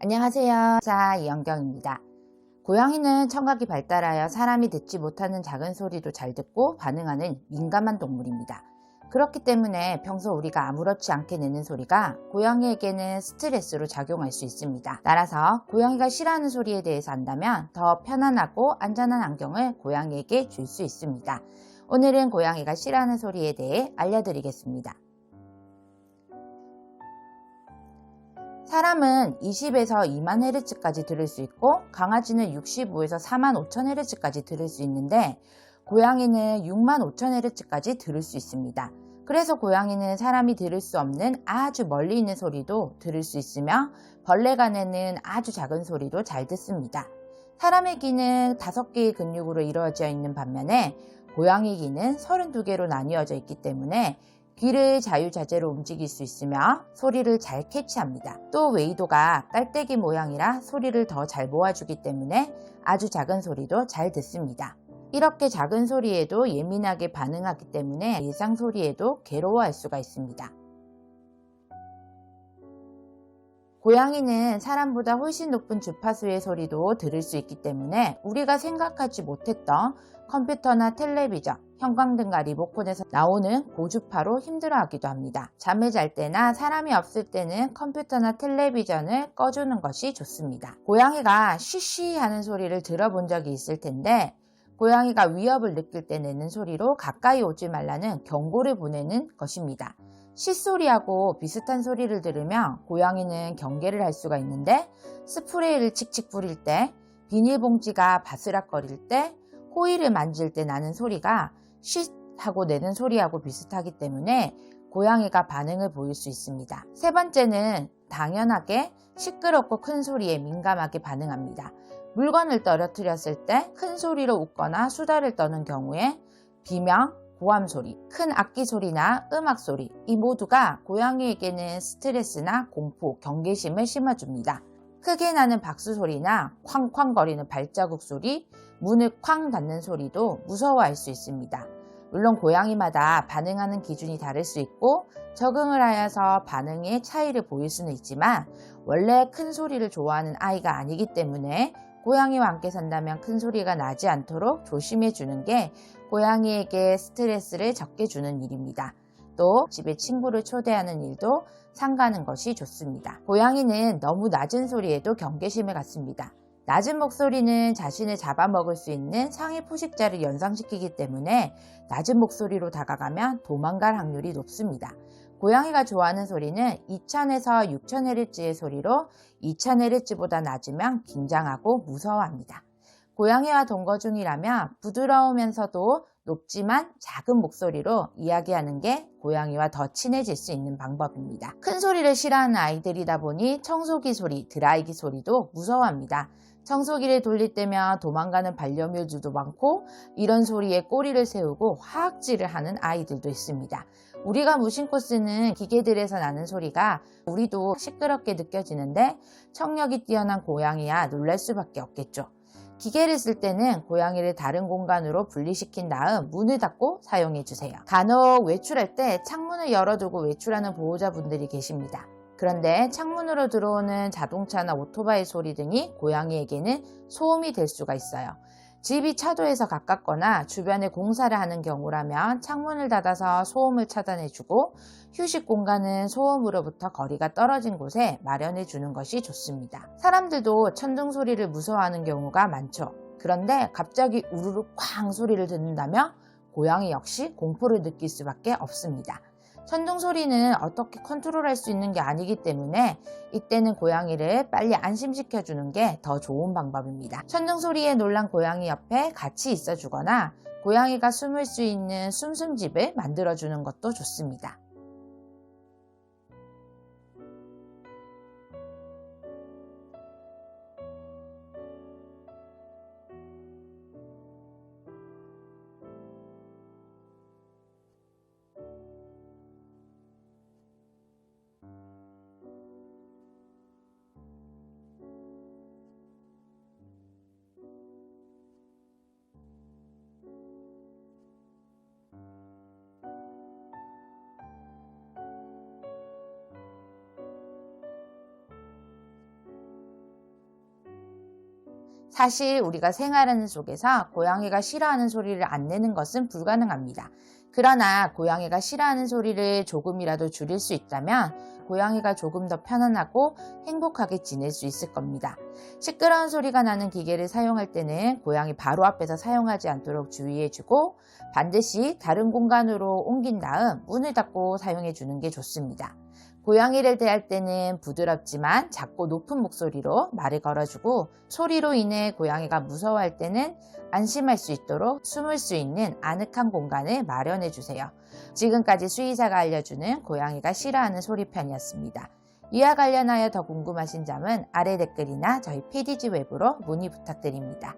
안녕하세요. 이영경입니다. 고양이는 청각이 발달하여 사람이 듣지 못하는 작은 소리도 잘 듣고 반응하는 민감한 동물입니다. 그렇기 때문에 평소 우리가 아무렇지 않게 내는 소리가 고양이에게는 스트레스로 작용할 수 있습니다. 따라서 고양이가 싫어하는 소리에 대해서 안다면 더 편안하고 안전한 환경을 고양이에게 줄 수 있습니다. 오늘은 고양이가 싫어하는 소리에 대해 알려드리겠습니다. 사람은 20에서 2만 헤르츠까지 들을 수 있고 강아지는 65에서 4만 5천 헤르츠까지 들을 수 있는데 고양이는 6만 5천 헤르츠까지 들을 수 있습니다. 그래서 고양이는 사람이 들을 수 없는 아주 멀리 있는 소리도 들을 수 있으며 벌레가 내는 아주 작은 소리도 잘 듣습니다. 사람의 귀는 5개의 근육으로 이루어져 있는 반면에 고양이 귀는 32개로 나뉘어져 있기 때문에 귀를 자유자재로 움직일 수 있으며 소리를 잘 캐치합니다. 또 웨이도가 깔때기 모양이라 소리를 더 잘 모아주기 때문에 아주 작은 소리도 잘 듣습니다. 이렇게 작은 소리에도 예민하게 반응하기 때문에 일상 소리에도 괴로워할 수가 있습니다. 고양이는 사람보다 훨씬 높은 주파수의 소리도 들을 수 있기 때문에 우리가 생각하지 못했던 컴퓨터나 텔레비전, 형광등과 리모컨에서 나오는 고주파로 힘들어하기도 합니다. 잠을 잘 때나 사람이 없을 때는 컴퓨터나 텔레비전을 꺼주는 것이 좋습니다. 고양이가 쉬쉬 하는 소리를 들어본 적이 있을 텐데 고양이가 위협을 느낄 때 내는 소리로 가까이 오지 말라는 경고를 보내는 것입니다. 쇳소리하고 비슷한 소리를 들으면 고양이는 경계를 할 수가 있는데 스프레이를 칙칙 뿌릴 때, 비닐봉지가 바스락거릴 때, 호일을 만질 때 나는 소리가 쉿 하고 내는 소리하고 비슷하기 때문에 고양이가 반응을 보일 수 있습니다. 세 번째는 당연하게 시끄럽고 큰 소리에 민감하게 반응합니다. 물건을 떨어뜨렸을 때 큰 소리로 웃거나 수다를 떠는 경우에 비명, 고함 소리, 큰 악기 소리나 음악 소리, 이 모두가 고양이에게는 스트레스나 공포, 경계심을 심어줍니다. 크게 나는 박수 소리나 쾅쾅거리는 발자국 소리, 문을 쾅 닫는 소리도 무서워할 수 있습니다. 물론 고양이마다 반응하는 기준이 다를 수 있고 적응을 하여서 반응의 차이를 보일 수는 있지만 원래 큰 소리를 좋아하는 아이가 아니기 때문에 고양이와 함께 산다면 큰 소리가 나지 않도록 조심해 주는 게 고양이에게 스트레스를 적게 주는 일입니다. 또 집에 친구를 초대하는 일도 삼가는 것이 좋습니다. 고양이는 너무 낮은 소리에도 경계심을 갖습니다. 낮은 목소리는 자신을 잡아먹을 수 있는 상위 포식자를 연상시키기 때문에 낮은 목소리로 다가가면 도망갈 확률이 높습니다. 고양이가 좋아하는 소리는 2000에서 6000Hz의 소리로 2000Hz보다 낮으면 긴장하고 무서워합니다. 고양이와 동거 중이라면 부드러우면서도 높지만 작은 목소리로 이야기하는 게 고양이와 더 친해질 수 있는 방법입니다. 큰 소리를 싫어하는 아이들이다 보니 청소기 소리, 드라이기 소리도 무서워합니다. 청소기를 돌릴 때면 도망가는 반려묘들도 많고 이런 소리에 꼬리를 세우고 화학질을 하는 아이들도 있습니다. 우리가 무심코 쓰는 기계들에서 나는 소리가 우리도 시끄럽게 느껴지는데 청력이 뛰어난 고양이야 놀랄 수밖에 없겠죠. 기계를 쓸 때는 고양이를 다른 공간으로 분리시킨 다음 문을 닫고 사용해 주세요. 간혹 외출할 때 창문을 열어두고 외출하는 보호자분들이 계십니다. 그런데 창문으로 들어오는 자동차나 오토바이 소리 등이 고양이에게는 소음이 될 수가 있어요. 집이 차도에서 가깝거나 주변에 공사를 하는 경우라면 창문을 닫아서 소음을 차단해주고 휴식 공간은 소음으로부터 거리가 떨어진 곳에 마련해 주는 것이 좋습니다. 사람들도 천둥 소리를 무서워하는 경우가 많죠. 그런데 갑자기 우르르 쾅 소리를 듣는다면 고양이 역시 공포를 느낄 수밖에 없습니다. 천둥 소리는 어떻게 컨트롤할 수 있는 게 아니기 때문에 이때는 고양이를 빨리 안심시켜 주는 게 더 좋은 방법입니다. 천둥 소리에 놀란 고양이 옆에 같이 있어 주거나 고양이가 숨을 수 있는 숨숨집을 만들어 주는 것도 좋습니다. 사실 우리가 생활하는 속에서 고양이가 싫어하는 소리를 안 내는 것은 불가능합니다. 그러나 고양이가 싫어하는 소리를 조금이라도 줄일 수 있다면 고양이가 조금 더 편안하고 행복하게 지낼 수 있을 겁니다. 시끄러운 소리가 나는 기계를 사용할 때는 고양이 바로 앞에서 사용하지 않도록 주의해주고 반드시 다른 공간으로 옮긴 다음 문을 닫고 사용해 주는 게 좋습니다. 고양이를 대할 때는 부드럽지만 작고 높은 목소리로 말을 걸어주고 소리로 인해 고양이가 무서워할 때는 안심할 수 있도록 숨을 수 있는 아늑한 공간을 마련해 주세요. 지금까지 수의사가 알려주는 고양이가 싫어하는 소리 편이었습니다. 이와 관련하여 더 궁금하신 점은 아래 댓글이나 저희 PDG 웹으로 문의 부탁드립니다.